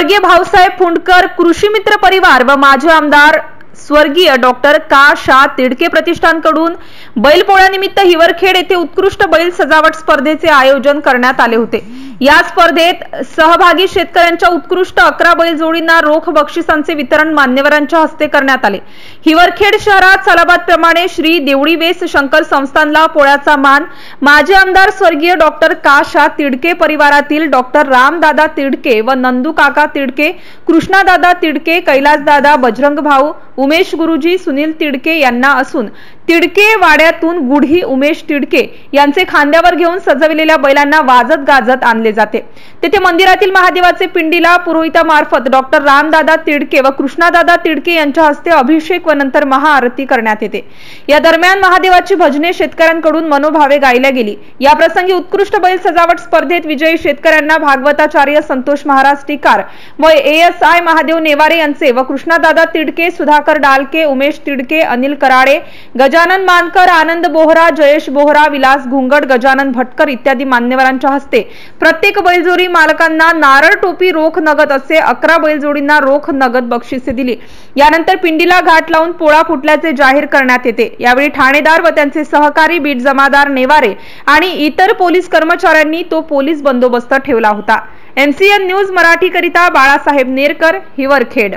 स्वर्गीय भाऊसाहेब फुंडकर कृषी मित्र परिवार व माजी आमदार स्वर्गीय डॉक्टर का. तिडके प्रतिष्ठानकडून बैलपोळ्यानिमित्त हिवरखेड येथे उत्कृष्ट बैल सजावट स्पर्धेचे आयोजन करण्यात आले होते। या स्पर्धेत सहभागी शेतकऱ्यांच्या उत्कृष्ट 11 बैलजोडींना रोख बक्षिसांचे वितरण मान्यवरांच्या हस्ते करण्यात आले। हिवरखेड शहरात सलाबाद प्रमाणे श्री देवडी वेस शंकर संस्थानला पोळ्याचा मान माजी आमदार स्वर्गीय डॉक्टर का. तिडके परिवारातील डॉक्टर रामदादा तिडके व नंदू काका तिडके, कृष्णादादा तिडके, कैलासदादा, बजरंग भाऊ, उमेश गुरुजी, सुनील तिडके यांना असून तिडके वाड्यातून गुढी उमेश तिडके यांचे खांद्यावर घेऊन सजविलेल्या बैलांना वाजत गाजत आणले जाते। तेथे मंदिरातील महादेवाचे पिंडीला पुरोहितामार्फत डॉक्टर रामदादा तिडके व कृष्णादादा तिडके यांच्या हस्ते अभिषेक व नंतर महाआरती करण्यात येते। या दरम्यान महादेवाची भजने शेतकऱ्यांकडून मनोभावे गायल्या गेली। या प्रसंगी उत्कृष्ट बैल सजावट स्पर्धेत विजयी शेतकऱ्यांना भागवताचार्य संतोष महाराज टीकार व ASI महादेव नेवारे यांचे व कृष्णादादा तिडके, सुधाकर डालके, उमेश तिडके, अनिल कराडे, गजानन मानकर, आनंद बोहरा, जयेश बोहरा, विलास घुंगड, गजानन भटकर इत्यादी मान्यवरांच्या हस्ते प्रत्येक बैलजोडी मालकांना नारळ टोपी रोख नगद असे 11 बैलजोडींना रोख नगद बक्षिसे दिली। यानंतर पिंडीला घाट लावून पोळा फुटल्याचे जाहीर करण्यात येते। यावेळी ठाणेदार व त्यांचे सहकारी बीट जमादार नेवारे आणि इतर पोलीस कर्मचाऱ्यांनी तो पोलीस बंदोबस्त ठेवला होता। MCN न्यूज मराठी करिता बाळासाहेब नेरकर, हिवरखेड।